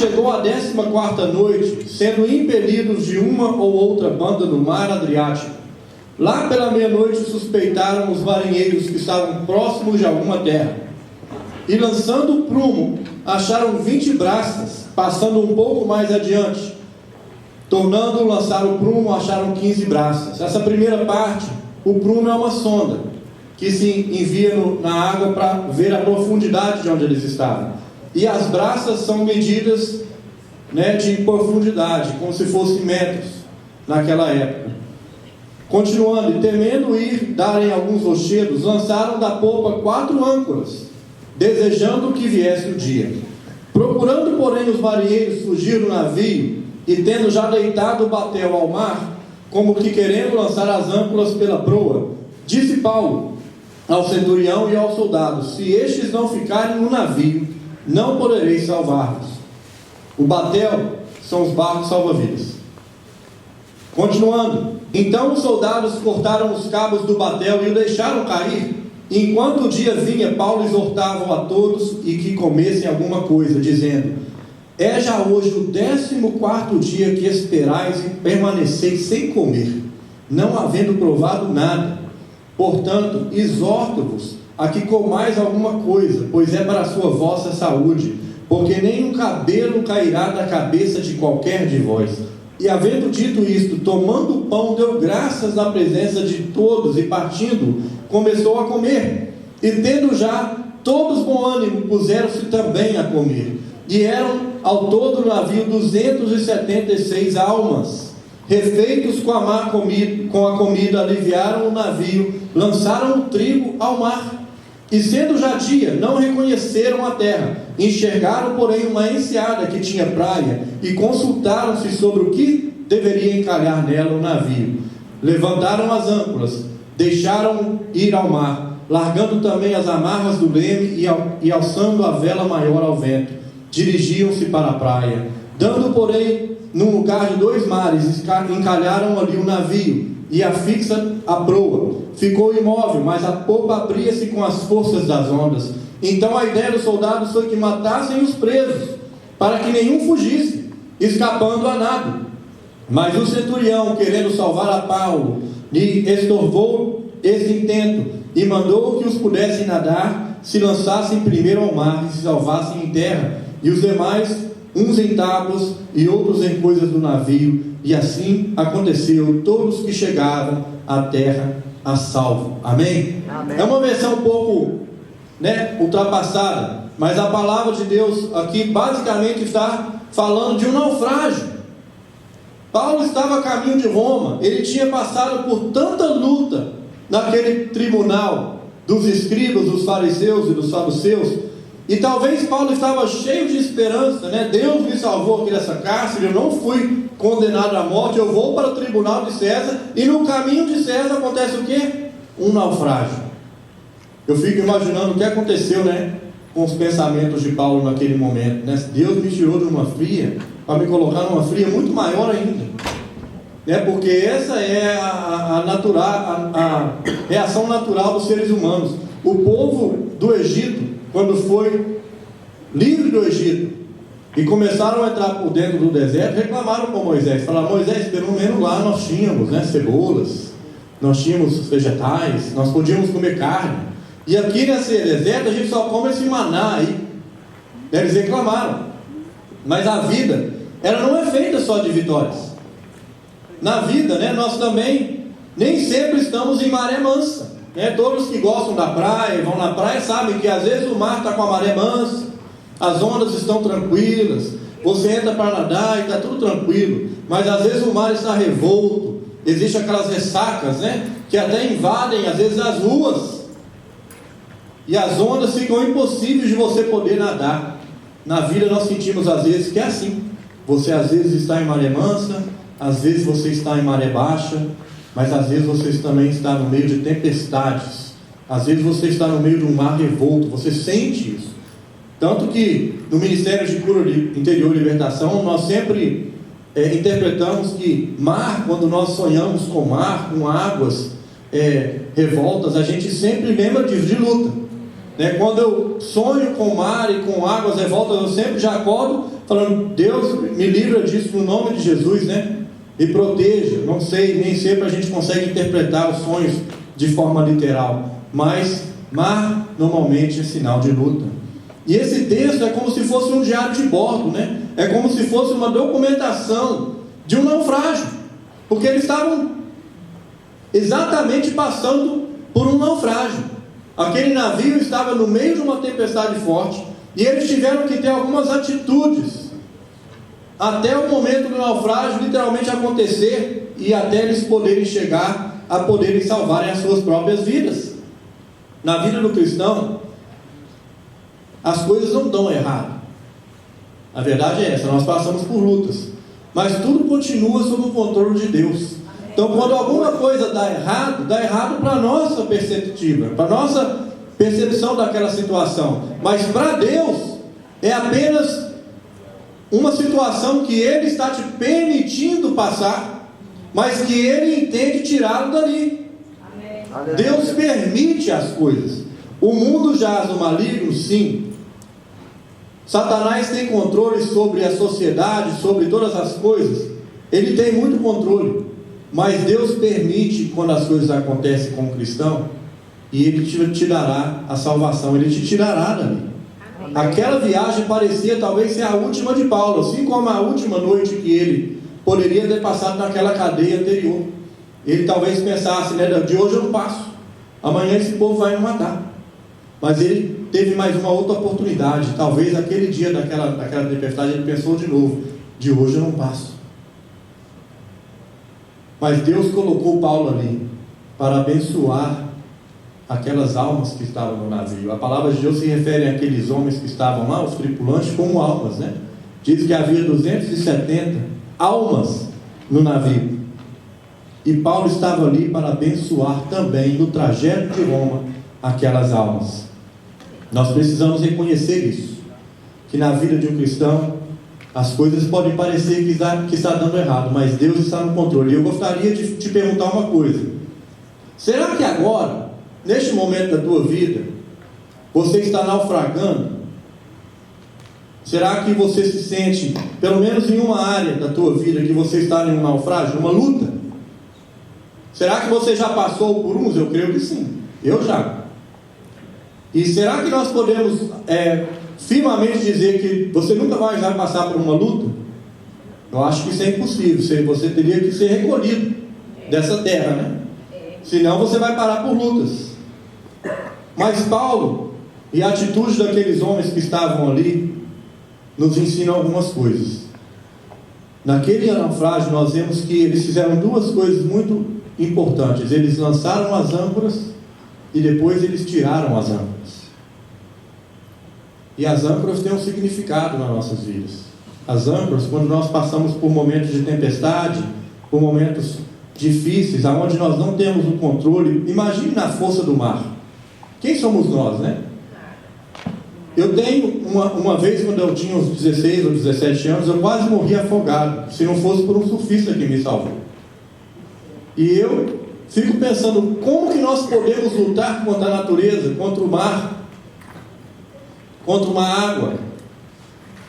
chegou a 14ª noite, sendo impelidos de uma ou outra banda no mar Adriático. Lá pela meia-noite suspeitaram os marinheiros que estavam próximos de alguma terra. E lançando o prumo, acharam 20 braças, passando um pouco mais adiante. Tornando a lançar o prumo, acharam 15 braças. Essa primeira parte, o prumo é uma sonda, que se envia na água para ver a profundidade de onde eles estavam. E as braças são medidas, de profundidade, como se fossem metros, naquela época. Continuando, e temendo ir darem alguns rochedos, lançaram da popa 4 âncoras, desejando que viesse o dia. Procurando, porém, os marinheiros fugir do navio, e tendo já deitado o batel ao mar, como que querendo lançar as âncoras pela proa, disse Paulo ao centurião e aos soldados: se estes não ficarem no navio, não poderei salvar-vos. O batel são os barcos salva-vidas. Continuando, então os soldados cortaram os cabos do batel e o deixaram cair. Enquanto o dia vinha, Paulo exortava a todos e que comessem alguma coisa, dizendo: é já hoje o 14º dia que esperais e permaneceis sem comer, não havendo provado nada. Portanto, exorto-vos a que comais alguma coisa, pois é para a sua vossa saúde, porque nenhum cabelo cairá da cabeça de qualquer de vós. E havendo dito isto, tomando o pão, deu graças na presença de todos, e partindo, começou a comer. E tendo já todos bom ânimo, puseram-se também a comer. E eram ao todo no navio 276 almas. Refeitos com a comida, aliviaram o navio, lançaram o trigo ao mar. E sendo já dia, não reconheceram a terra. Enxergaram, porém, uma enseada que tinha praia, e consultaram-se sobre o que deveria encalhar nela o navio. Levantaram as âncoras, deixaram ir ao mar, largando também as amarras do leme e alçando a vela maior ao vento. Dirigiam-se para a praia. Dando, porém, num lugar de 2 mares, encalharam ali o navio, e afixa a proa. Ficou imóvel, mas a popa abria-se com as forças das ondas. Então a ideia dos soldados foi que matassem os presos, para que nenhum fugisse, escapando a nado. Mas o centurião, querendo salvar a Paulo, lhe estorvou esse intento, e mandou que os pudessem nadar, se lançassem primeiro ao mar e se salvassem em terra, e os demais, uns em tábuas e outros em coisas do navio. E assim aconteceu, todos que chegavam à terra a salvo. Amém? Amém. É uma versão um pouco ultrapassada, mas a palavra de Deus aqui basicamente está falando de um naufrágio. Paulo estava a caminho de Roma, ele tinha passado por tanta luta naquele tribunal dos escribas, dos fariseus e dos saduceus, e talvez Paulo estava cheio de esperança, Deus me salvou aqui dessa cárcere, eu não fui condenado à morte, eu vou para o tribunal de César, e no caminho de César acontece o quê? Um naufrágio. Eu fico imaginando o que aconteceu, com os pensamentos de Paulo naquele momento, Deus me tirou de uma fria, para me colocar numa fria muito maior ainda, porque essa é a reação natural dos seres humanos. O povo do Egito, quando foi livre do Egito e começaram a entrar por dentro do deserto, reclamaram com Moisés, falaram: Moisés, pelo menos lá nós tínhamos cebolas, nós tínhamos vegetais, nós podíamos comer carne, e aqui nesse deserto a gente só come esse maná aí. Eles reclamaram. Mas a vida, ela não é feita só de vitórias. Na vida, nós também nem sempre estamos em maré mansa. Todos que gostam da praia, vão na praia, sabem que às vezes o mar está com a maré mansa, as ondas estão tranquilas, você entra para nadar e está tudo tranquilo, mas às vezes o mar está revolto, existem aquelas ressacas, que até invadem às vezes as ruas, e as ondas ficam impossíveis de você poder nadar. Na vida nós sentimos às vezes que é assim, você às vezes está em maré mansa, às vezes você está em maré baixa, mas às vezes você também está no meio de tempestades, às vezes você está no meio de um mar revolto, você sente isso. Tanto que no Ministério de Cura Interior e Libertação, nós sempre interpretamos que mar, quando nós sonhamos com mar, com águas revoltas, a gente sempre lembra de luta. Quando eu sonho com mar e com águas revoltas, eu sempre já acordo falando: Deus, me livra disso no nome de Jesus, né? Me proteja. Não sei, nem sempre a gente consegue interpretar os sonhos de forma literal, mas mar normalmente é sinal de luta. E esse texto é como se fosse um diário de bordo, né? É como se fosse uma documentação de um naufrágio, porque eles estavam exatamente passando por um naufrágio. Aquele navio estava no meio de uma tempestade forte, e eles tiveram que ter algumas atitudes até o momento do naufrágio literalmente acontecer, e até eles poderem chegar a poderem salvarem as suas próprias vidas. Na vida do cristão, as coisas não dão errado. A verdade é essa: nós passamos por lutas, mas tudo continua sob o controle de Deus. Então, quando alguma coisa dá errado para a nossa perspectiva, para a nossa percepção daquela situação. Mas para Deus, é apenas uma situação que Ele está te permitindo passar, mas que Ele entende tirá-lo dali. Amém. Deus permite as coisas. O mundo jaz no maligno, sim. Satanás tem controle sobre a sociedade, sobre todas as coisas. Ele tem muito controle. Mas Deus permite quando as coisas acontecem com o cristão, e Ele te dará a salvação, Ele te tirará dali. Aquela viagem parecia talvez ser a última de Paulo, assim como a última noite que ele poderia ter passado naquela cadeia anterior. Ele talvez pensasse, né, de hoje eu não passo, amanhã esse povo vai me matar. Mas ele teve mais uma outra oportunidade. Talvez aquele dia daquela tempestade ele pensou de novo: de hoje eu não passo. Mas Deus colocou Paulo ali para abençoar aquelas almas que estavam no navio. A palavra de Deus se refere àqueles homens que estavam lá, os tripulantes, como almas, né? Diz que havia 270 almas no navio. E Paulo estava ali para abençoar também, no trajeto de Roma, aquelas almas. Nós precisamos reconhecer isso, que na vida de um cristão as coisas podem parecer que está dando errado, mas Deus está no controle. E eu gostaria de te perguntar uma coisa: será que agora, neste momento da tua vida, você está naufragando? Será que você se sente, pelo menos em uma área da tua vida, que você está em um naufrágio, uma luta? Será que você já passou por uns? Eu creio que sim, eu já. E será que nós podemos firmemente dizer que você nunca mais vai passar por uma luta? Eu acho que isso é impossível. Você teria que ser recolhido dessa terra, né? Senão você vai parar por lutas. Mas Paulo e a atitude daqueles homens que estavam ali nos ensinam algumas coisas. Naquele naufrágio nós vemos que eles fizeram duas coisas muito importantes: eles lançaram as âncoras e depois eles tiraram as âncoras. E as âncoras têm um significado nas nossas vidas. As âncoras, quando nós passamos por momentos de tempestade, por momentos difíceis, onde nós não temos o controle. Imagine na força do mar. Quem somos nós, né? Eu tenho uma vez, quando eu tinha uns 16 ou 17 anos, eu quase morri afogado, se não fosse por um surfista que me salvou. E eu fico pensando, como que nós podemos lutar contra a natureza, contra o mar, contra uma água,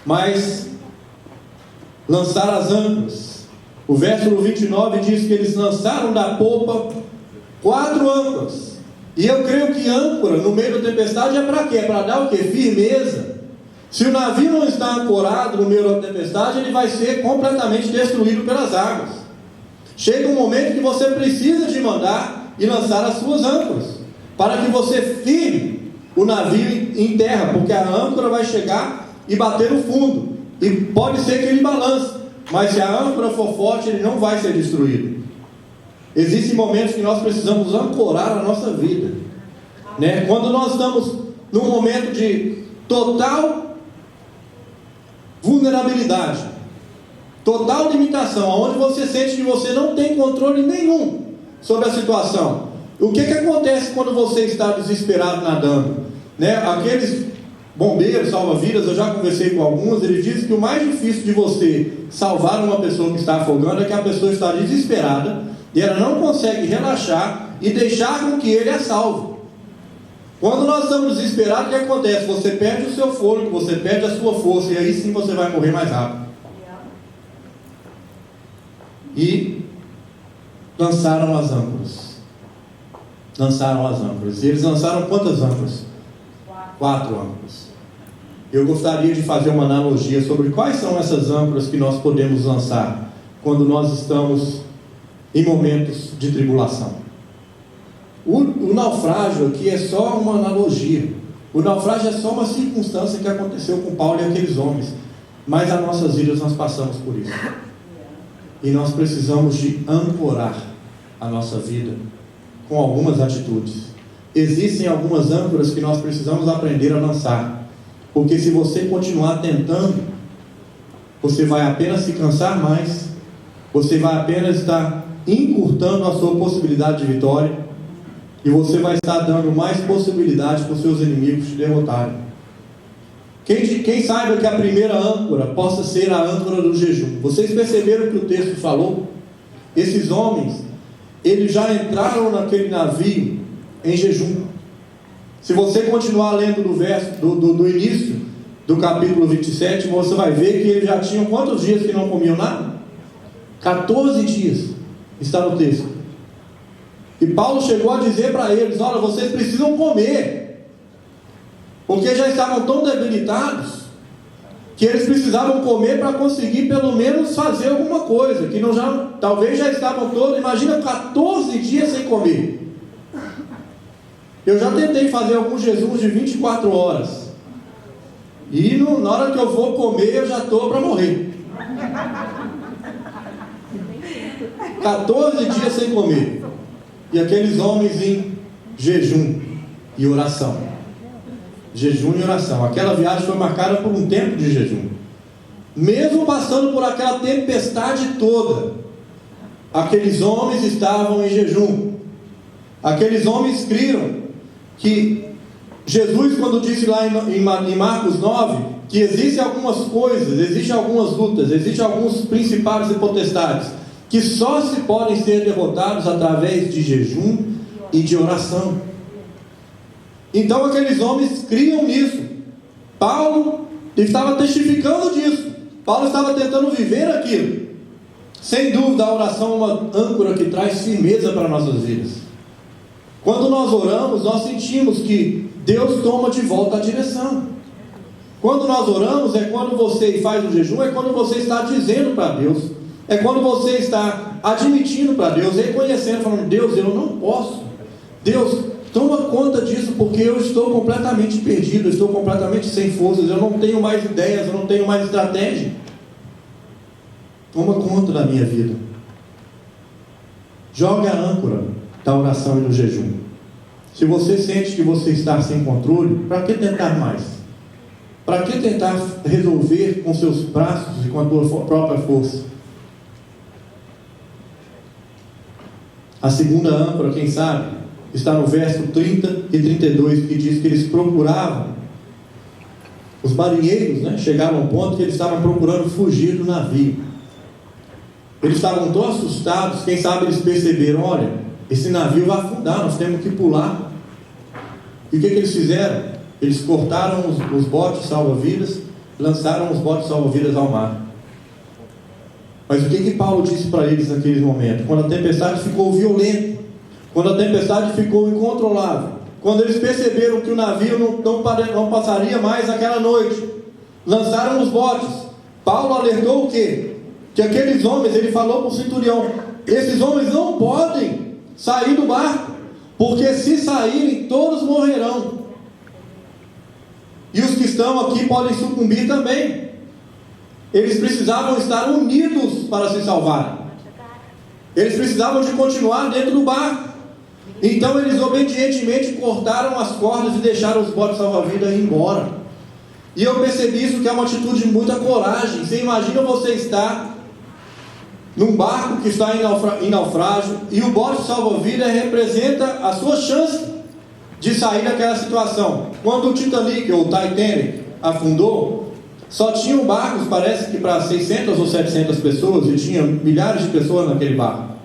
mas lançar as âncoras. O verso 29 diz que eles lançaram da popa 4 âncoras. E eu creio que âncora no meio da tempestade é para quê? É para dar o quê? Firmeza. Se o navio não está ancorado no meio da tempestade, ele vai ser completamente destruído pelas águas. Chega um momento que você precisa de mandar e lançar as suas âncoras, para que você firme o navio em terra, porque a âncora vai chegar e bater no fundo, e pode ser que ele balance, mas se a âncora for forte, ele não vai ser destruído. Existem momentos que nós precisamos ancorar a nossa vida, né? Quando nós estamos num momento de total vulnerabilidade, total limitação, onde você sente que você não tem controle nenhum sobre a situação. O que acontece quando você está desesperado nadando? Né? Aqueles bombeiros, salva-vidas, eu já conversei com alguns, eles dizem que o mais difícil de você salvar uma pessoa que está afogando é que a pessoa está desesperada e ela não consegue relaxar e deixar com que ele a salve. Quando nós estamos desesperados, o que acontece? Você perde o seu fôlego, você perde a sua força, e aí sim você vai morrer mais rápido. E lançaram as âncoras. Lançaram as âncoras. E eles lançaram quantas âncoras? 4 âncoras. Eu gostaria de fazer uma analogia sobre quais são essas âncoras que nós podemos lançar quando nós estamos em momentos de tribulação. O naufrágio aqui é só uma analogia. O naufrágio é só uma circunstância que aconteceu com Paulo e aqueles homens. Mas as nossas vidas nós passamos por isso. E nós precisamos de ancorar a nossa vida com algumas atitudes. Existem algumas âncoras que nós precisamos aprender a lançar. Porque se você continuar tentando, você vai apenas se cansar mais. Você vai apenas estar encurtando a sua possibilidade de vitória. E você vai estar dando mais possibilidades para os seus inimigos te derrotarem. Quem saiba que a primeira âncora possa ser a âncora do jejum. Vocês perceberam o que o texto falou? Esses homens, eles já entraram naquele navio em jejum. Se você continuar lendo do verso do início do capítulo 27, você vai ver que eles já tinham quantos dias que não comiam nada? 14 dias, está no texto. E Paulo chegou a dizer para eles: olha, vocês precisam comer, porque já estavam tão debilitados que eles precisavam comer para conseguir pelo menos fazer alguma coisa, que talvez já estavam todos, imagina 14 dias sem comer. Eu já tentei fazer alguns jejuns de 24 horas, e na hora que eu vou comer eu já estou para morrer. 14 dias sem comer. E aqueles homens em jejum e oração. Jejum e oração. Aquela viagem foi marcada por um tempo de jejum. Mesmo passando por aquela tempestade toda, aqueles homens estavam em jejum. Aqueles homens criam que Jesus, quando disse lá em Marcos 9, que existem algumas coisas, existem algumas lutas, existem alguns principados e potestades que só se podem ser derrotados através de jejum e de oração. Então aqueles homens criam nisso. Paulo estava testificando disso. Paulo estava tentando viver aquilo. Sem dúvida, a oração é uma âncora que traz firmeza para nossas vidas. Quando nós oramos, nós sentimos que Deus toma de volta a direção. Quando nós oramos, é quando você faz o jejum, é quando você está dizendo para Deus, é quando você está admitindo para Deus, reconhecendo, falando: Deus, eu não posso. Deus, toma conta disso, porque eu estou completamente perdido, eu estou completamente sem forças, eu não tenho mais ideias, eu não tenho mais estratégia. Toma conta da minha vida. Joga a âncora da oração e do jejum. Se você sente que você está sem controle, para que tentar mais? Para que tentar resolver com seus braços e com a tua própria força? A segunda âncora, quem sabe, está no verso 30 e 32, que diz que eles procuravam, os marinheiros, chegaram ao ponto que eles estavam procurando fugir do navio. Eles estavam tão assustados, quem sabe eles perceberam: olha, esse navio vai afundar, nós temos que pular. E o que eles fizeram? Eles cortaram os botes salva-vidas, lançaram os botes salva-vidas ao mar. Mas o que Paulo disse para eles naquele momento? Quando a tempestade ficou violenta, quando a tempestade ficou incontrolável, quando eles perceberam que o navio não passaria mais aquela noite, lançaram os botes. Paulo alertou o quê? Que aqueles homens, ele falou para o centurião: esses homens não podem sair do barco, porque se saírem, todos morrerão. E os que estão aqui podem sucumbir também. Eles precisavam estar unidos para se salvarem. Eles precisavam de continuar dentro do barco. Então eles obedientemente cortaram as cordas e deixaram os botes salva-vidas ir embora. E eu percebi isso, que é uma atitude de muita coragem. Você imagina você estar num barco que está em naufrágio, e o bote salva-vidas representa a sua chance de sair daquela situação. Quando o Titanic ou o Titanic afundou, só tinham barcos, parece que para 600 ou 700 pessoas, e tinha milhares de pessoas naquele barco.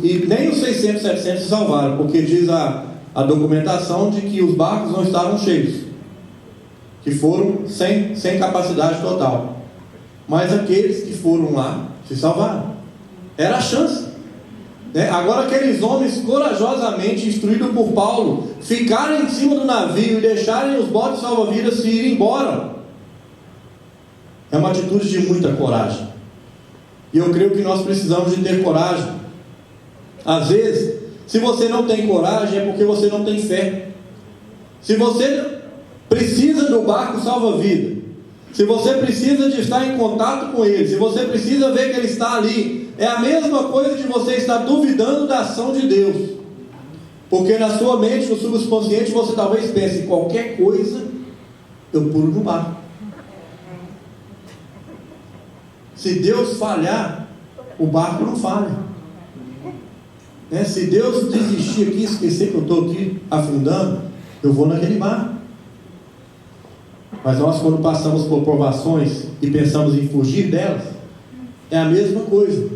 E nem os 600, 700 se salvaram, porque diz a documentação de que os barcos não estavam cheios, que foram sem capacidade total. Mas aqueles que foram lá se salvaram. Era a chance, né? Agora aqueles homens corajosamente instruídos por Paulo ficarem em cima do navio e deixarem os botes salva-vidas se ir embora, é uma atitude de muita coragem. E eu creio que nós precisamos de ter coragem. Às vezes, se você não tem coragem, é porque você não tem fé. Se você precisa do barco salva-vida, se você precisa de estar em contato com ele, se você precisa ver que ele está ali, é a mesma coisa de você estar duvidando da ação de Deus. Porque na sua mente, no subconsciente, você talvez pense: qualquer coisa, eu pulo no barco. Se Deus falhar, o barco não falha, né? Se Deus desistir aqui, esquecer que eu estou aqui afundando, eu vou naquele barco. Mas nós, quando passamos por provações e pensamos em fugir delas, é a mesma coisa.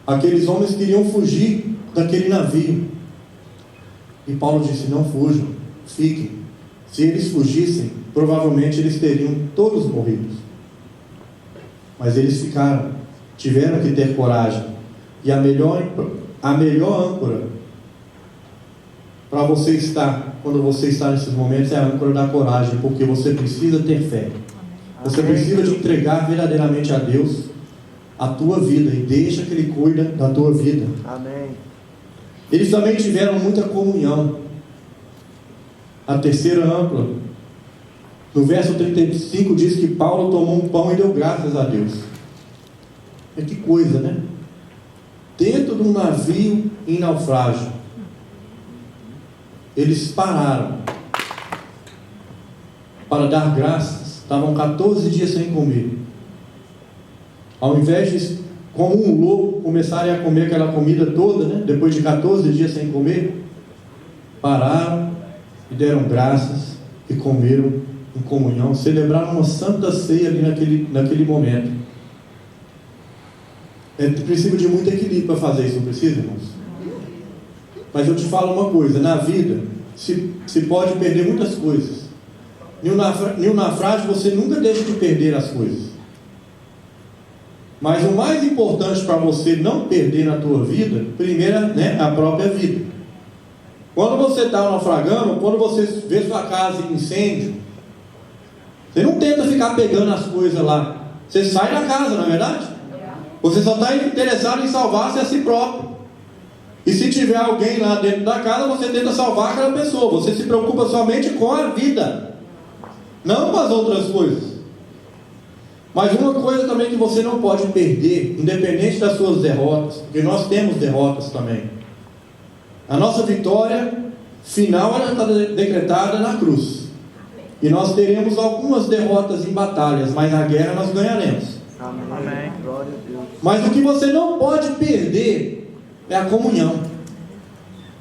Aqueles homens queriam fugir daquele navio, e Paulo disse: não fujam, fiquem. Se eles fugissem, provavelmente eles teriam todos morrido. Mas eles ficaram, tiveram que ter coragem. E a melhor âncora para você estar, quando você está nesses momentos, é a âncora da coragem, porque você precisa ter fé. Você precisa de entregar verdadeiramente a Deus a tua vida, e deixa que Ele cuida da tua vida. Amém. Eles também tiveram muita comunhão. A terceira âncora, no verso 35, diz que Paulo tomou um pão e deu graças a Deus. É que coisa, né? Dentro de um navio em naufrágio, eles pararam para dar graças. Estavam 14 dias sem comer. Ao invés de, como um louco, começarem a comer aquela comida toda, né? Depois de 14 dias sem comer, pararam e deram graças e comeram em comunhão, celebraram uma santa ceia ali naquele momento. É preciso de muito equilíbrio para fazer isso, não precisa, irmãos? Mas eu te falo uma coisa: na vida se pode perder muitas coisas. Em um naufrágio você nunca deixa de perder as coisas. Mas o mais importante para você não perder na tua vida, primeiro, né, a própria vida. Quando você está naufragando, quando você vê sua casa em incêndio, você não tenta ficar pegando as coisas lá. Você sai da casa, não é verdade? Você só está interessado em salvar-se a si próprio. E se tiver alguém lá dentro da casa, você tenta salvar aquela pessoa. Você se preocupa somente com a vida, não com as outras coisas. Mas uma coisa também que você não pode perder, independente das suas derrotas, porque nós temos derrotas também. A nossa vitória final, ela está decretada na cruz. E nós teremos algumas derrotas em batalhas, mas na guerra nós ganharemos. Amém. Glória a Deus. Mas o que você não pode perder é a comunhão.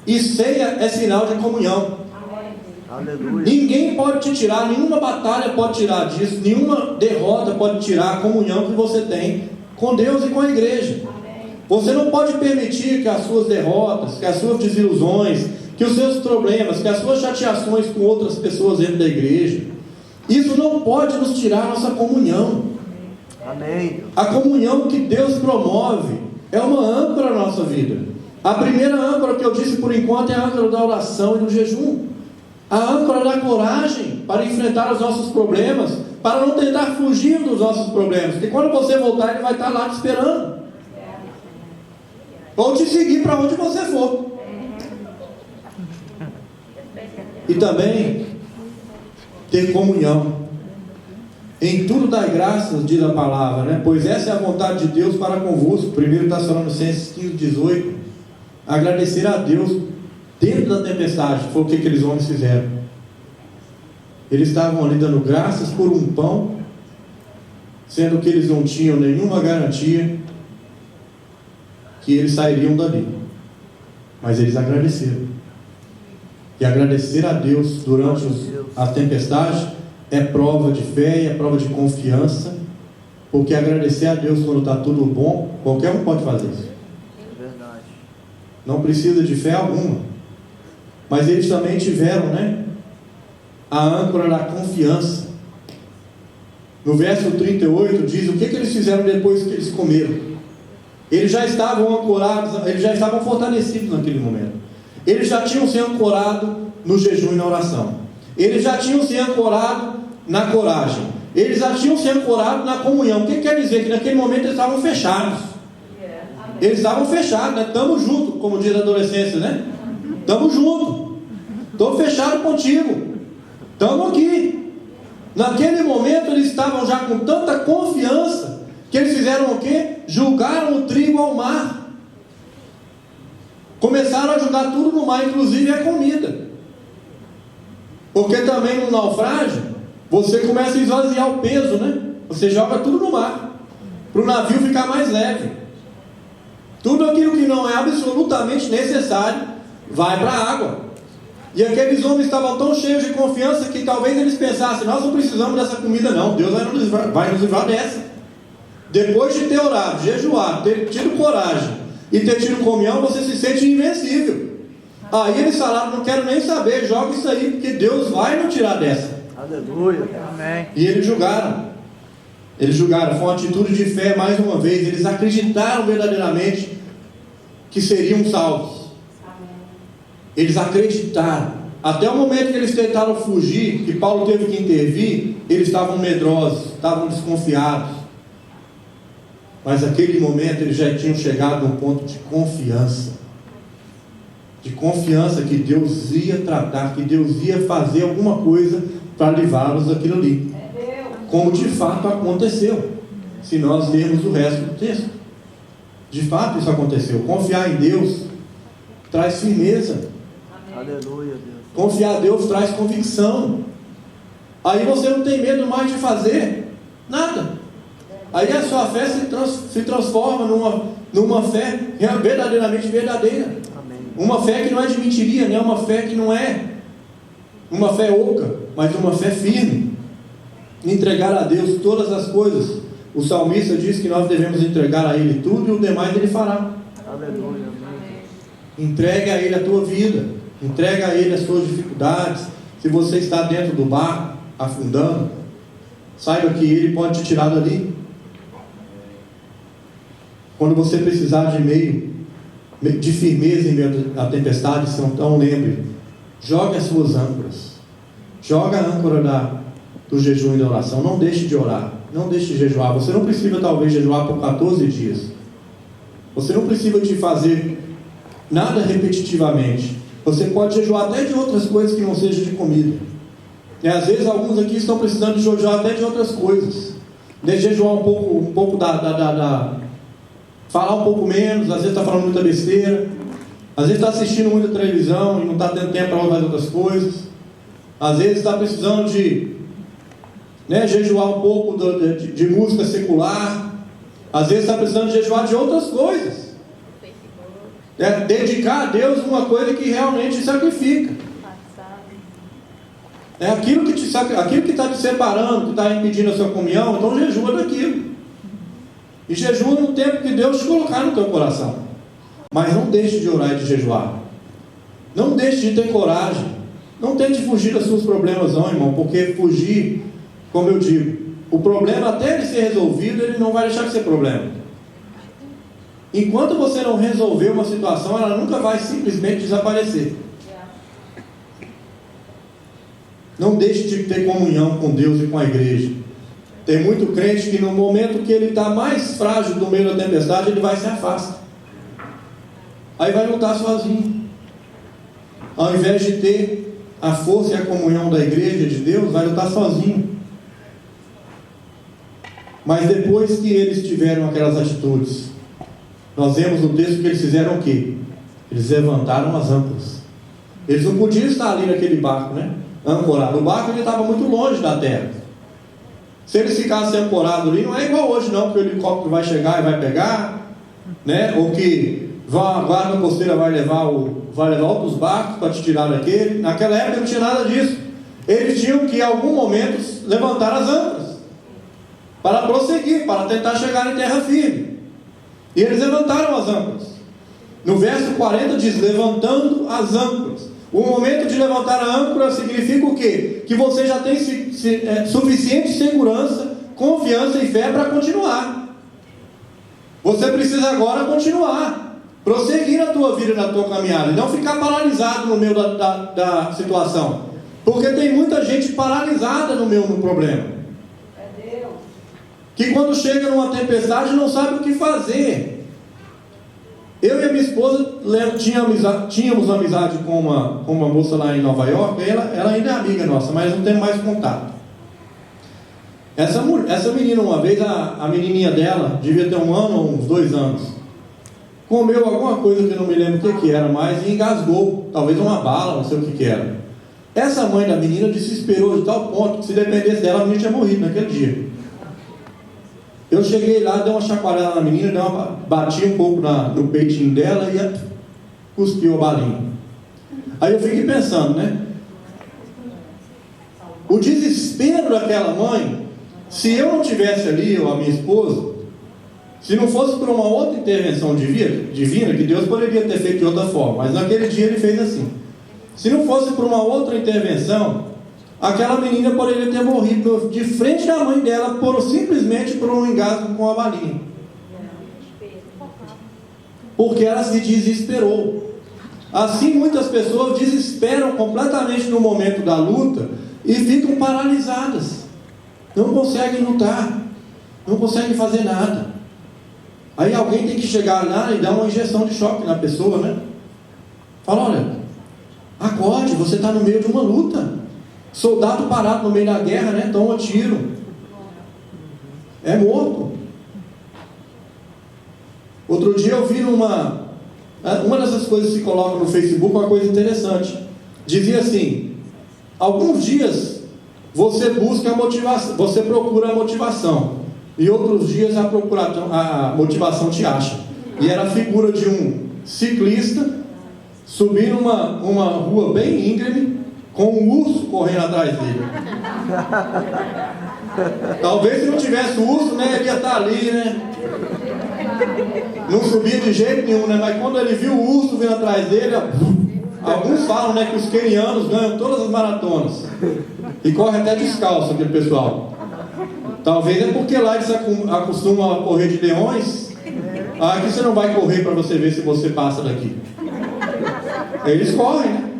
E ceia é sinal de comunhão. Aleluia. Ninguém pode te tirar, nenhuma batalha pode tirar disso, nenhuma derrota pode tirar a comunhão que você tem com Deus e com a igreja. Você não pode permitir que as suas derrotas, que as suas desilusões, que os seus problemas, que as suas chateações com outras pessoas dentro da igreja, isso não pode nos tirar a nossa comunhão. Amém. A comunhão que Deus promove é uma âncora na nossa vida. A primeira âncora que eu disse por enquanto é a âncora da oração e do jejum. A âncora da coragem para enfrentar os nossos problemas, para não tentar fugir dos nossos problemas, porque quando você voltar, Ele vai estar lá te esperando, ou te seguir para onde você for. E também ter comunhão. Em tudo dai graças, diz a palavra, né? Pois essa é a vontade de Deus para convosco. 1 Tessalonicenses 15:18. Agradecer a Deus dentro da tempestade. Foi o que aqueles homens fizeram. Eles estavam ali dando graças por um pão, sendo que eles não tinham nenhuma garantia que eles sairiam dali. Mas eles agradeceram. E agradecer a Deus durante a tempestade é prova de fé, é prova de confiança, porque agradecer a Deus quando está tudo bom, qualquer um pode fazer isso. Verdade. Não precisa de fé alguma. mas eles também tiveram, a âncora da confiança. No verso 38 diz o que eles fizeram depois que eles comeram. Eles já estavam ancorados, eles já estavam fortalecidos naquele momento. Eles já tinham se ancorado no jejum e na oração. Eles já tinham se ancorado na coragem. Eles já tinham se ancorado na comunhão. O que quer dizer? Que naquele momento eles estavam fechados. Eles estavam fechados, Estamos juntos, como diz a adolescência, Estamos juntos. Estou fechado contigo. Estamos aqui. Naquele momento eles estavam já com tanta confiança que eles fizeram o quê? Julgaram o trigo ao mar. Começaram a jogar tudo no mar, inclusive a comida. Porque também no naufrágio, você começa a esvaziar o peso, Você joga tudo no mar, para o navio ficar mais leve. Tudo aquilo que não é absolutamente necessário, vai para a água. E aqueles homens estavam tão cheios de confiança que talvez eles pensassem: nós não precisamos dessa comida não, Deus vai nos livrar dessa. Depois de ter orado, jejuado, ter tido coragem e ter tido comunhão, você se sente invencível. Aí eles falaram: não quero nem saber, joga isso aí, porque Deus vai nos tirar dessa. Aleluia, amém. E eles julgaram, foi uma atitude de fé mais uma vez. Eles acreditaram verdadeiramente que seriam salvos. Eles acreditaram. Até o momento que eles tentaram fugir, que Paulo teve que intervir, eles estavam medrosos, estavam desconfiados. Mas naquele momento eles já tinham chegado a um ponto de confiança. De confiança que Deus ia tratar, que Deus ia fazer alguma coisa para livrá-los daquilo ali. Como de fato aconteceu. Se nós lermos o resto do texto. De fato isso aconteceu. Confiar em Deus traz firmeza. Aleluia, Deus. Confiar em Deus traz convicção. Aí você não tem medo mais de fazer nada. Aí a sua fé se transforma numa fé verdadeiramente verdadeira. Amém. Uma fé que não é de mentiria, uma fé que não é uma fé oca, mas uma fé firme. Entregar a Deus todas as coisas. O salmista diz que nós devemos entregar a Ele tudo e o demais Ele fará. Aleluia. Entregue a Ele a tua vida. Entrega a Ele as suas dificuldades. Se você está dentro do barco, afundando, saiba que Ele pode te tirar dali. Quando você precisar de firmeza em meio à tempestade, então lembre, jogue as suas âncoras. Joga a âncora do jejum e da oração. Não deixe de orar. Não deixe de jejuar. Você não precisa talvez jejuar por 14 dias. Você não precisa de fazer nada repetitivamente. Você pode jejuar até de outras coisas que não sejam de comida. E às vezes alguns aqui estão precisando de jejuar até de outras coisas. De jejuar um pouco falar um pouco menos. Às vezes está falando muita besteira. Às vezes está assistindo muita televisão e não está tendo tempo para fazer outras coisas. Às vezes está precisando de jejuar um pouco de música secular. Às vezes está precisando de jejuar de outras coisas. Dedicar a Deus uma coisa que realmente sacrifica. Aquilo que está te separando, que está impedindo a sua comunhão, então jejua daquilo. E jejua no tempo que Deus te colocar no teu coração. Mas não deixe de orar e de jejuar. Não deixe de ter coragem. Não tente fugir dos seus problemas não, irmão, porque fugir, como eu digo, o problema até ele ser resolvido, ele não vai deixar de ser problema. Enquanto você não resolver uma situação, ela nunca vai simplesmente desaparecer. Não deixe de ter comunhão com Deus e com a igreja. Tem muito crente que no momento que ele está mais frágil no meio da tempestade, ele vai se afasta. Aí vai lutar sozinho. Ao invés de ter a força e a comunhão da igreja de Deus, vai lutar sozinho. Mas depois que eles tiveram aquelas atitudes, nós vemos no texto que eles fizeram o quê? Eles levantaram as âncoras. Eles não podiam estar ali naquele barco, ancorado. O barco ele estava muito longe da terra. Se eles ficassem ancorados ali, não é igual hoje não, que o helicóptero vai chegar e vai pegar, ou que a guarda costeira vai levar outros barcos para te tirar daquele. Naquela época não tinha nada disso. Eles tinham que em algum momento levantar as âncoras para prosseguir, para tentar chegar em terra firme. E eles levantaram as âncoras. No verso 40 diz: levantando as âncoras. O momento de levantar a âncora significa o quê? Que você já tem suficiente segurança, confiança e fé para continuar. Você precisa agora continuar, prosseguir na tua vida e na tua caminhada, e não ficar paralisado no meio da situação. Porque tem muita gente paralisada no meio do problema. Que quando chega numa tempestade não sabe o que fazer. Eu e a minha esposa tínhamos amizade com uma moça lá em Nova York. Ela ainda é amiga nossa, mas não tem mais contato. Essa menina, uma vez, a menininha dela, devia ter 1 ano ou uns 2 anos, comeu alguma coisa que eu não me lembro o que era mais e engasgou, talvez uma bala, não sei o que era. Essa mãe da menina desesperou de tal ponto que se dependesse dela, a menina tinha morrido naquele dia. Eu cheguei lá, dei uma chacoalhada na menina, bati um pouco no peitinho dela e cuspiu a balinha. Aí eu fiquei pensando, né? O desespero daquela mãe, se eu não tivesse ali, ou a minha esposa, se não fosse por uma outra intervenção divina, que Deus poderia ter feito de outra forma, mas naquele dia Ele fez assim. Se não fosse por uma outra intervenção, aquela menina poderia ter morrido de frente da mãe dela, simplesmente por um engasgo com a balinha. Porque ela se desesperou. Assim muitas pessoas desesperam completamente no momento da luta e ficam paralisadas. Não conseguem lutar, não conseguem fazer nada. Aí alguém tem que chegar lá e dar uma injeção de choque na pessoa, né? Fala, olha, acorde, você está no meio de uma luta. Soldado parado no meio da guerra, né? Toma tiro. É morto. Outro dia eu vi uma dessas coisas que se coloca no Facebook, uma coisa interessante. Dizia assim: alguns dias você busca a motivação, você procura a motivação, e outros dias a motivação te acha. E era a figura de um ciclista subindo uma rua bem íngreme, com um urso correndo atrás dele. Talvez se não tivesse o urso, né, ele ia estar ali, né? Não subia de jeito nenhum, né? Mas quando ele viu o urso vindo atrás dele, alguns falam, né, que os quenianos ganham todas as maratonas e correm até descalço, aquele pessoal. Talvez é porque lá eles acostumam a correr de leões. Aqui você não vai correr para você ver se você passa daqui. Eles correm, né?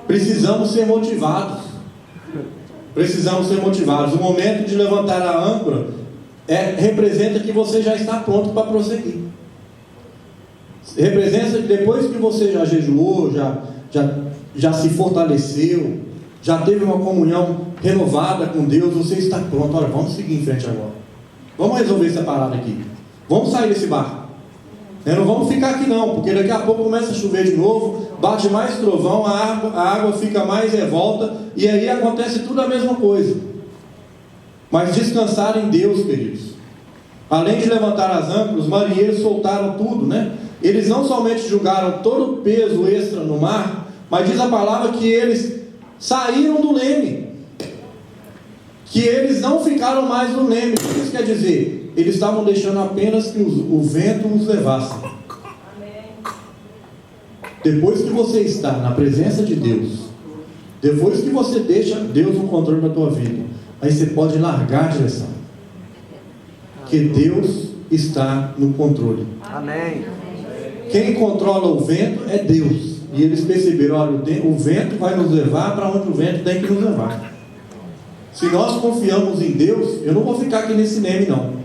Precisamos ser motivados. Precisamos ser motivados. O momento de levantar a âncora representa que você já está pronto para prosseguir. Representa que depois que você já jejuou, já se fortaleceu, já teve uma comunhão renovada com Deus, você está pronto. Olha, vamos seguir em frente agora. Vamos resolver essa parada aqui. Vamos sair desse barco. Não vamos ficar aqui não, porque daqui a pouco começa a chover de novo, bate mais trovão, a água fica mais revolta, e aí acontece tudo a mesma coisa. Mas descansar em Deus, queridos. Além de levantar as âncoras, os marinheiros soltaram tudo, né? Eles não somente jogaram todo o peso extra no mar, mas diz a palavra que eles saíram do leme, que eles não ficaram mais no leme. O que isso quer dizer? Eles estavam deixando apenas que o vento os levasse. Depois que você está na presença de Deus, depois que você deixa Deus no controle da tua vida, aí você pode largar a direção, que Deus está no controle. Amém. Quem controla o vento é Deus. E eles perceberam, olha, o vento vai nos levar para onde o vento tem que nos levar. Se nós confiamos em Deus, eu não vou ficar aqui nesse leme não.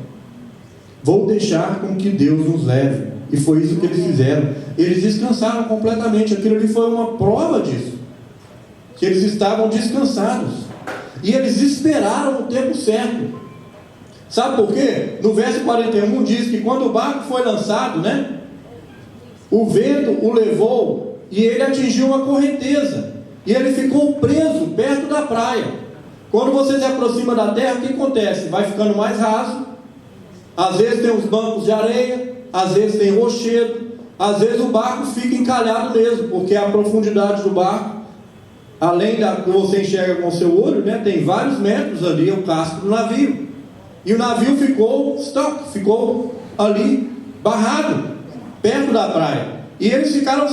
Vou deixar com que Deus nos leve. E foi isso que eles fizeram. Eles descansaram completamente. Aquilo ali foi uma prova disso, que eles estavam descansados. E eles esperaram o tempo certo. Sabe por quê? No verso 41 diz que quando o barco foi lançado, né, o vento o levou e ele atingiu uma correnteza. E ele ficou preso perto da praia. Quando você se aproxima da terra, o que acontece? Vai ficando mais raso. Às vezes tem uns bancos de areia, às vezes tem rochedo, às vezes o barco fica encalhado mesmo, porque a profundidade do barco, além da que você enxerga com o seu olho, né, tem vários metros ali, o casco do navio. E o navio ficou stuck, ficou ali barrado, perto da praia. E eles ficaram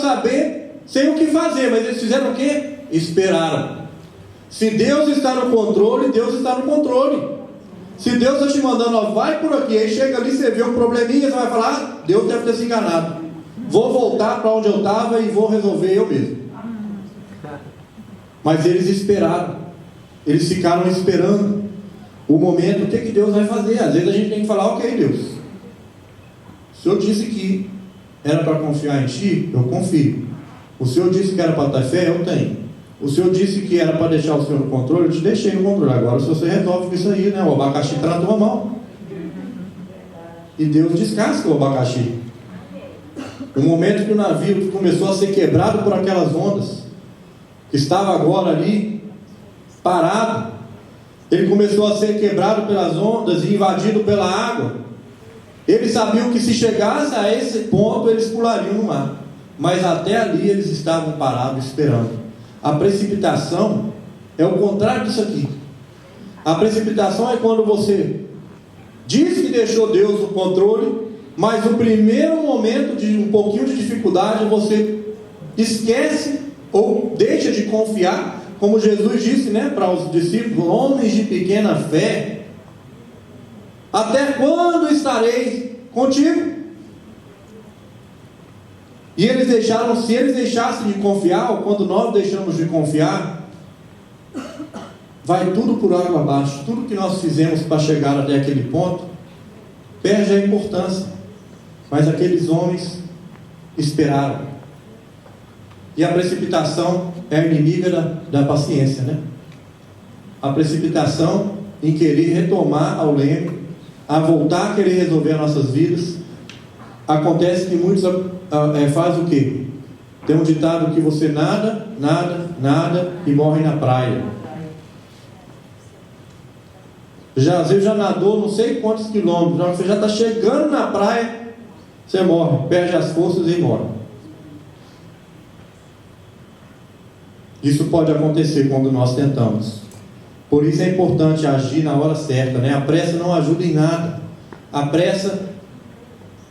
sem o que fazer, mas eles fizeram o quê? Esperaram. Se Deus está no controle, Deus está no controle. Se Deus está te mandando, ó, vai por aqui, aí chega ali, você vê um probleminha, você vai falar, ah, Deus deve ter se enganado. Vou voltar para onde eu estava e vou resolver eu mesmo. Mas eles esperaram. Eles ficaram esperando o momento, o que Deus vai fazer. Às vezes a gente tem que falar, ok, Deus, o Senhor disse que era para confiar em Ti, eu confio. O Senhor disse que era para ter fé, eu tenho. O Senhor disse que era para deixar o Senhor no controle, eu te deixei no controle. Agora se você resolve com isso aí, né? O abacaxi está na tua mão. E Deus descasca o abacaxi. O momento que o navio começou a ser quebrado por aquelas ondas, que estava agora ali, parado, ele começou a ser quebrado pelas ondas e invadido pela água. Eles sabiam que se chegasse a esse ponto, eles pulariam no mar. Mas até ali eles estavam parados esperando. A precipitação é o contrário disso aqui. A precipitação é quando você diz que deixou Deus no controle, mas no primeiro momento de um pouquinho de dificuldade, você esquece ou deixa de confiar, como Jesus disse, né, para os discípulos, homens de pequena fé, até quando estarei contigo? E eles deixaram, se eles deixassem de confiar, ou quando nós deixamos de confiar, vai tudo por água abaixo. Tudo que nós fizemos para chegar até aquele ponto, perde a importância. Mas aqueles homens esperaram. E a precipitação é a inimiga da paciência, né? A precipitação em querer retomar ao leme, a voltar a querer resolver as nossas vidas. Acontece que muitos fazem o quê? Tem um ditado que você nada e morre na praia. Às vezes já nadou não sei quantos quilômetros, você já está chegando na praia, você morre, perde as forças e morre. Isso pode acontecer quando nós tentamos. Por isso é importante agir na hora certa, né? A pressa não ajuda em nada. A pressa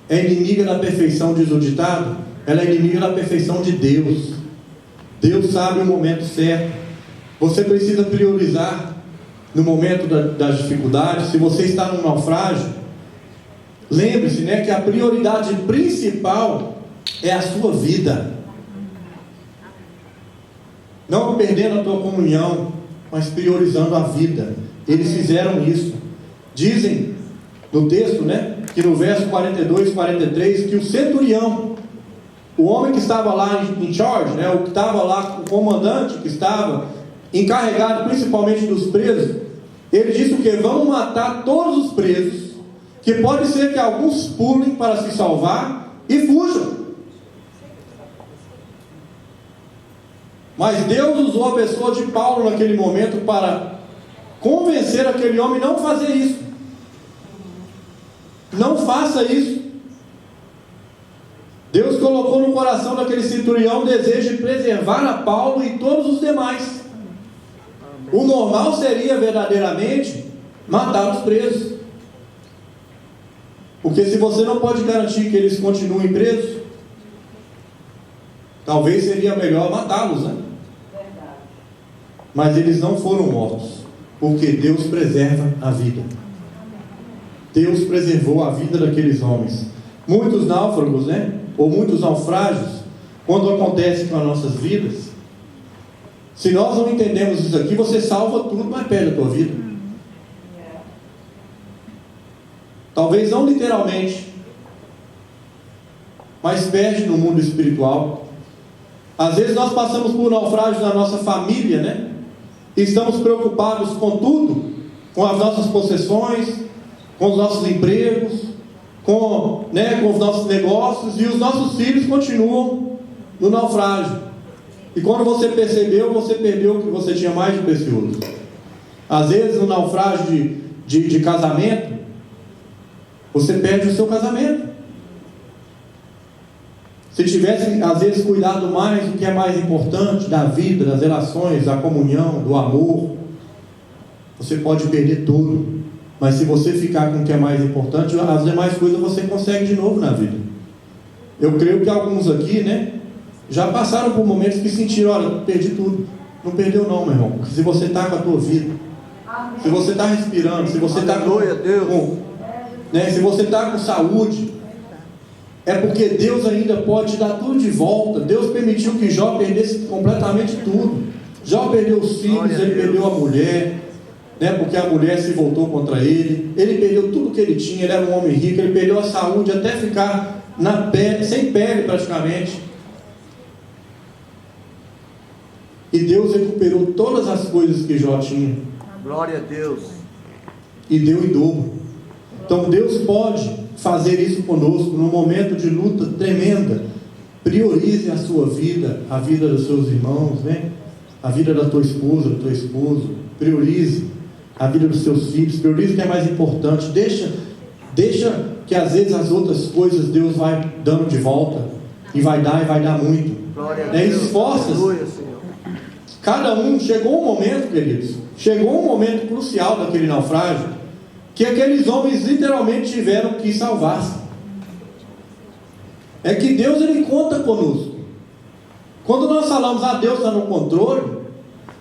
é inimiga da perfeição, diz o ditado. Ela é inimiga da perfeição de Deus. Deus sabe o momento certo. Você precisa priorizar no momento das dificuldades. Se você está num naufrágio, lembre-se, né, que a prioridade principal é a sua vida. Não perdendo a tua comunhão, mas priorizando a vida. Eles fizeram isso. Dizem no texto, né, que no verso 42 e 43, que o centurião, o homem que estava lá em charge, né, o que estava lá, o comandante que estava encarregado principalmente dos presos, ele disse o que? Vamos matar todos os presos, que pode ser que alguns pulem para se salvar e fujam. Mas Deus usou a pessoa de Paulo naquele momento para convencer aquele homem a não fazer isso. Não faça isso. Deus colocou no coração daquele centurião o desejo de preservar a Paulo e todos os demais. O normal seria verdadeiramente matar os presos. Porque se você não pode garantir que eles continuem presos, talvez seria melhor matá-los, né? Mas eles não foram mortos, porque Deus preserva a vida. Deus preservou a vida daqueles homens. Muitos náufragos, né? Ou muitos naufrágios, quando acontece com as nossas vidas, se nós não entendemos isso aqui, você salva tudo, mas perde a tua vida. Talvez não literalmente, mas perde no mundo espiritual. Às vezes nós passamos por naufrágios na nossa família, né? E estamos preocupados com tudo, com as nossas possessões, com os nossos empregos, com os nossos negócios, e os nossos filhos continuam no naufrágio. E quando você percebeu, você perdeu o que você tinha mais de precioso. Às vezes no naufrágio de casamento, você perde o seu casamento. Se tivesse, às vezes, cuidado mais do que é mais importante, da vida, das relações, da comunhão, do amor, você pode perder tudo. Mas se você ficar com o que é mais importante, as demais coisas você consegue de novo na vida. Eu creio que alguns aqui, né, já passaram por momentos que sentiram, olha, perdi tudo. Não perdeu não, meu irmão. Porque se você está com a tua vida, se você está respirando, se você está se você está com saúde, é porque Deus ainda pode dar tudo de volta. Deus permitiu que Jó perdesse completamente tudo. Jó perdeu os filhos, ele perdeu a mulher, porque a mulher se voltou contra ele. Ele perdeu tudo que ele tinha, ele era um homem rico, ele perdeu a saúde até ficar na pele, sem pele praticamente. E Deus recuperou todas as coisas que Jó tinha. Glória a Deus. E deu em dobro. Então Deus pode fazer isso conosco num momento de luta tremenda. Priorize a sua vida, a vida dos seus irmãos, a vida da tua esposa, do teu esposo. Priorize a vida dos seus filhos. Priorize o que é mais importante. Deixa que às vezes as outras coisas Deus vai dando de volta. E vai dar muito. Glória a Deus. Esforça-se. Cada um, chegou um momento, queridos, chegou um momento crucial daquele naufrágio, que aqueles homens literalmente tiveram que salvar-se. É que Deus, Ele conta conosco. Quando nós falamos, Deus está no controle,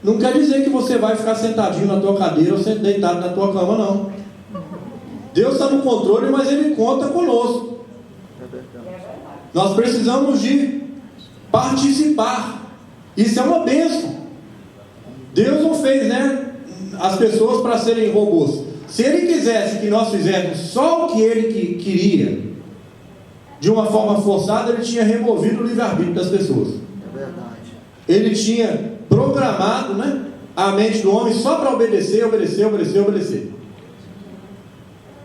não quer dizer que você vai ficar sentadinho na tua cadeira ou deitado na tua cama, não. Deus está no controle, mas Ele conta conosco. Nós precisamos de participar. Isso é uma bênção. Deus não fez, as pessoas para serem robôs. Se Ele quisesse que nós fizéssemos só o que Ele queria, de uma forma forçada, Ele tinha removido o livre-arbítrio das pessoas. É verdade. Ele tinha programado, a mente do homem só para obedecer.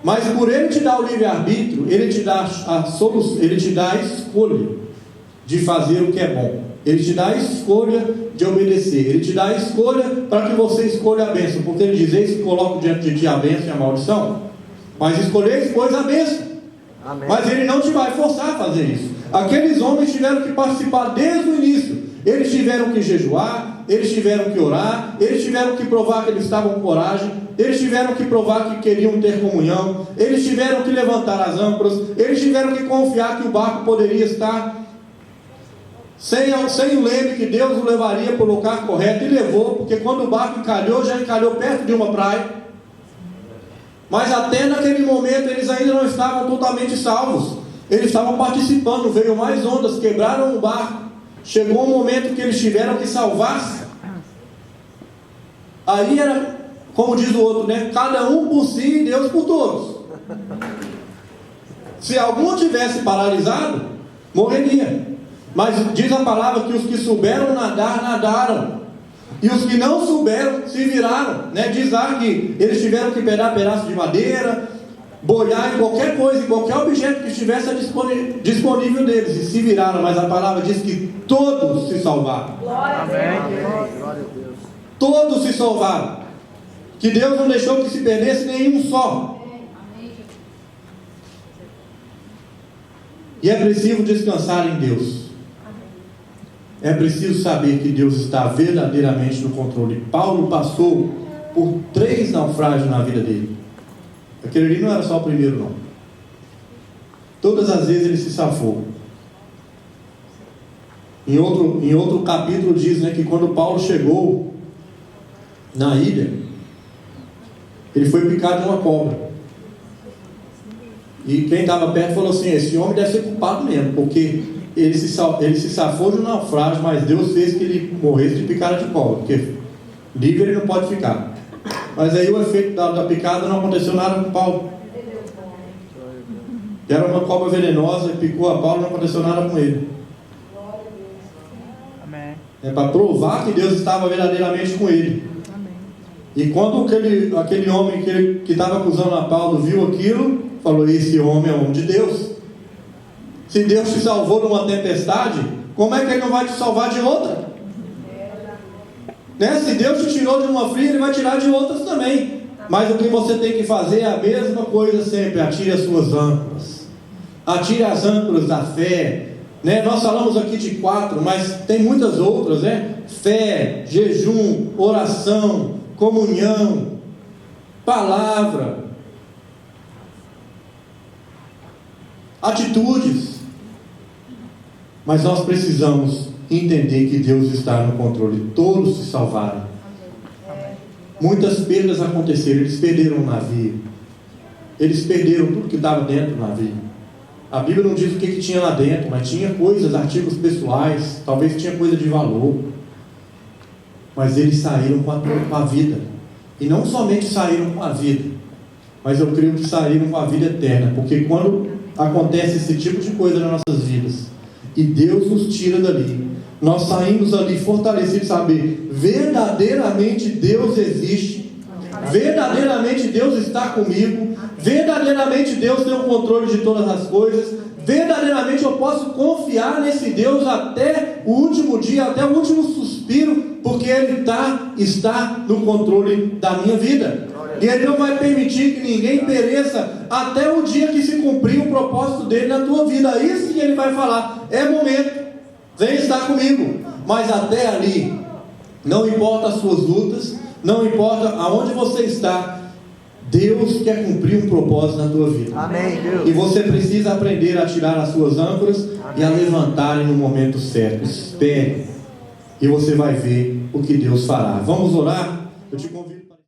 Mas por Ele te dar o livre-arbítrio, Ele te dá a solução, Ele te dá a escolha de fazer o que é bom. Ele te dá a escolha de obedecer. Ele te dá a escolha para que você escolha a bênção. Porque Ele diz, eis que coloco diante de ti a bênção e a maldição. Mas escolheis, pois, a bênção. Amém. Mas Ele não te vai forçar a fazer isso. Aqueles homens tiveram que participar desde o início. Eles tiveram que jejuar, eles tiveram que orar, eles tiveram que provar que eles estavam com coragem, eles tiveram que provar que queriam ter comunhão, eles tiveram que levantar as âncoras, eles tiveram que confiar que o barco poderia estar sem o leme, que Deus o levaria para o lugar correto, e levou, porque quando o barco encalhou, já encalhou perto de uma praia. Mas até naquele momento eles ainda não estavam totalmente salvos. Eles estavam participando, veio mais ondas, quebraram o barco. Chegou um momento que eles tiveram que salvar-se. Aí era, como diz o outro, cada um por si e Deus por todos. Se algum tivesse paralisado, morreria. Mas diz a palavra que os que souberam nadar, nadaram. E os que não souberam, se viraram. Diz lá que eles tiveram que pegar pedaço de madeira, boiar em qualquer coisa, em qualquer objeto que estivesse disponível deles. E se viraram, mas a palavra diz que todos se salvaram. Amém. Glória a Deus. Todos se salvaram. Que Deus não deixou que se perdesse nenhum só. E é preciso descansar em Deus. É preciso saber que Deus está verdadeiramente no controle. Paulo passou por 3 naufrágios na vida dele. Aquele ali não era só o primeiro, não. Todas as vezes ele se safou. Em outro capítulo diz, que quando Paulo chegou na ilha, ele foi picado de uma cobra. E quem estava perto falou assim, esse homem deve ser culpado mesmo, porque ele se safou de um naufrágio, mas Deus fez que ele morresse de picada de cobra, porque livre ele não pode ficar. Mas aí o efeito da picada não aconteceu nada com Paulo. Era uma cobra venenosa, picou a Paulo, não aconteceu nada com ele. Amém. É para provar que Deus estava verdadeiramente com ele. Amém. E quando aquele homem que estava acusando a Paulo viu aquilo, falou, esse homem é homem de Deus. Se Deus te salvou numa tempestade, como é que Ele não vai te salvar de outra? Se Deus te tirou de uma fria, Ele vai tirar de outras também. Mas o que você tem que fazer é a mesma coisa sempre. Atire as suas âncoras. Atire as âncoras da fé. Nós falamos aqui de 4, mas tem muitas outras. Fé, jejum, oração, comunhão, palavra, atitudes. Mas nós precisamos entender que Deus está no controle. Todos se salvaram. Muitas perdas aconteceram. Eles perderam o navio. Eles perderam tudo que estava dentro do navio. A Bíblia não diz o que tinha lá dentro, mas tinha coisas, artigos pessoais, talvez tinha coisa de valor. Mas eles saíram com a vida. E não somente saíram com a vida, mas eu creio que saíram com a vida eterna. Porque quando acontece esse tipo de coisa nas nossas vidas, e Deus nos tira dali, nós saímos ali fortalecidos, saber, verdadeiramente Deus existe, verdadeiramente Deus está comigo, verdadeiramente Deus tem o controle de todas as coisas, verdadeiramente eu posso confiar nesse Deus até o último dia, até o último suspiro, porque Ele está no controle da minha vida. E Ele não vai permitir que ninguém pereça até o dia que se cumprir o propósito dele na tua vida. Aí sim Ele vai falar, é momento, vem estar comigo. Mas até ali, não importa as suas lutas, não importa aonde você está, Deus quer cumprir um propósito na tua vida. Amém, Deus. E você precisa aprender a tirar as suas âncoras. Amém. E a levantarem no momento certo. Espere, e você vai ver o que Deus fará. Vamos orar? Eu te convido.